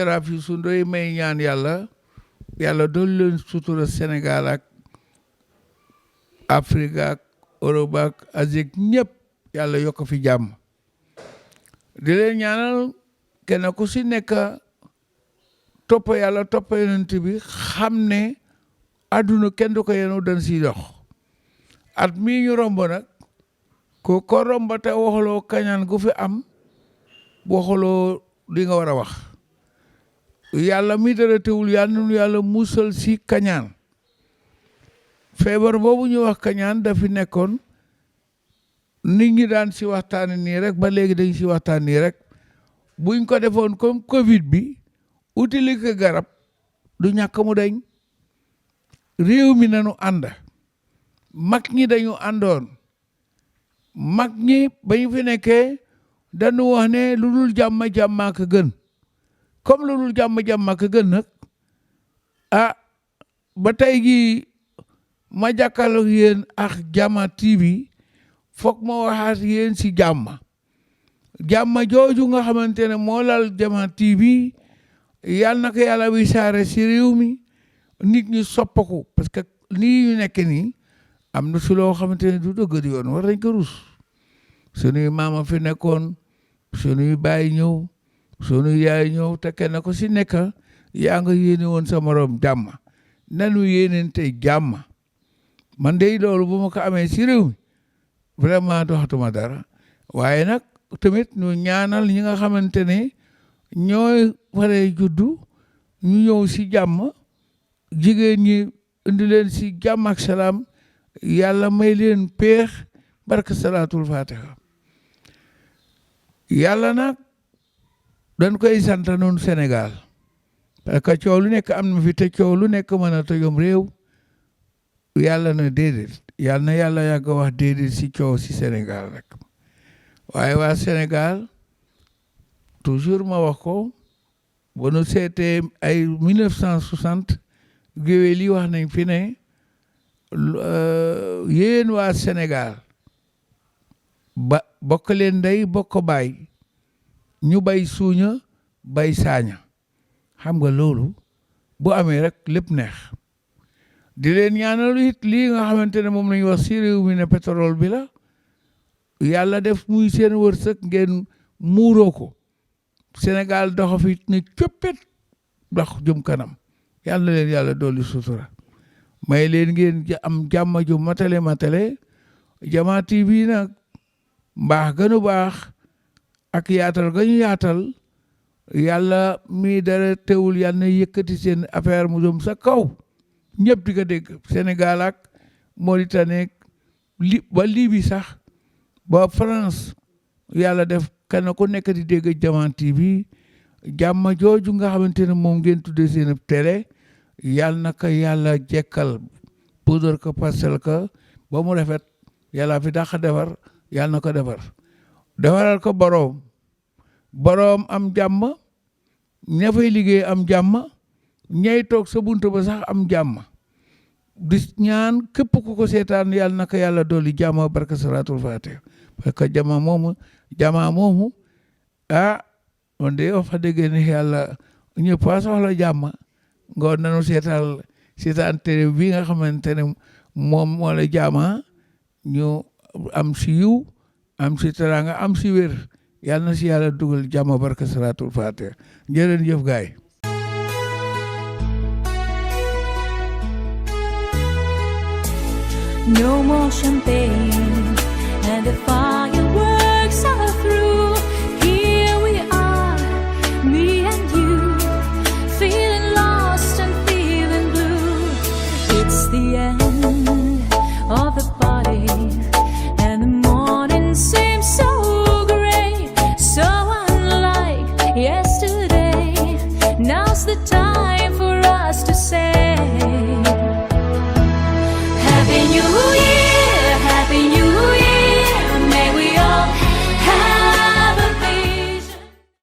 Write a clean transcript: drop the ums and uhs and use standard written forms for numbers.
Jaraaf Youssou Ndoye may ñaan yàlla doon leen sutura Sénégal ak Afrique ak Europe ak Asie ñëpp yàlla yokk fi jàmm di leen ñaanal kenn ku si nekk topp yàlla topp yonent bi xam ne àdduna kenn du ko yenu dañ siy dox at mii ñu romb nag ko romb te waxaloo kañaan gu fi am waxaloo li nga war a wax yàlla mi dara teewul yàlla nu yàlla musal si kañaan feebar boobu ñu wax kañaan dafi nekkoon nit ñi daan si waxtaani nii rek ba léegi dañ si waxtaan nii rek buñ ko defoon comme Covid bi utili ko garab du ñàkk mu dañ réew mi nañu ànd mag ñi dañu àndoon mag ñi ba ñu fi nekkee dañu wax ne lu dul jàmm jàmmaa ko gën comme lu dul jàmm jàmmaa ko gën nag ba tey jii ma jàkkaarloo yéen ak Diama TV foog ma waxaat yéen si jàmm jooju nga xamante ne moo lal Diama TV yàlla na ko yàlla wisaare si réew mi nit ñi soppaku parce que nii ñu nekk nii am na su loo xamante ne du dëgg di yoon war nañ ko rus sunuy maama fi nekkoon sunuy baay ñëw sunuy yaay ñëw te kenn ko si nekk yaa nga yéene woon sa morom jàmm nanu yéenente jàmm man de loolu bu ma ko amee si réew mi vraiment doxatuma dara waaye nag tamit ñu ñaanal ñi nga xamante ne ñooy waree juddu ñu ñëw si jàmm jigéen ñi indi leen si jàmm ak salaam yàlla may leen peex barke salaatul fatiha yàlla nag dañ koy sant noonu Sénégal parce que coow lu nekk am na fi te coow lu nekk mën a tojom réew yàlla na déedéet yàlla na yàlla yàgg wax déedéet si coow si Sénégal rek waaye waa Sénégal toujours ma wax ko ba nu seetee ay 1960 géwél yi wax nañ fi ne yéen waa Sénégal ba bokk leen ndey bokk baay ñu bay suuña bay saaña xam nga loolu bu amee rek lépp neex di leen ñaanal it lii nga xamante ne moom lañu wax si réew mi ne pétrole bi la yàlla def muy seen wërsëg ngeen muuroo ko Sénégal doxa fi ne coppet dox jëm kanam yàlla na leen yàlla dolli sutura may leen ngeen am jàmm ju matale Diama TV nag mbaax gënu baax ak yaatal ga ñu yaatal yàlla mi dara teewul yàlla na yëkkati seen affaire mu jëm sa kaw ñëpp di ko dégg Sénégal ak Mauritanie ba Libye sax ba France yàlla def kenn ku nekk di dégg Diama TV jàmm jooju nga xamante ne moom ngeen tuddee seen télé yàlla na ko yàlla jekkal poudre ko pastel ko ba mu rafet yàlla fi dàq defar yàlla na ko defaral ko boroom am jàmm ña fay liggéey am jàmm ñay toog sa buntu ba sax am jàmm di ñaan képp ku ko seetaan yàlla na ko yàlla dolli jàmm barka salaatul faatiha parce que Diama moomu man de wax fa dëgg ne yàlla ñëpp a soxla jàmm ngoon nanu seetaan télé bi nga xamante ne moom moo la Diama ñu am si yiw am si teraanga am si wér yàlla na si yàlla dugal jàmm barka salaatul faatiha jërëjëf gaay No more champagne and the fire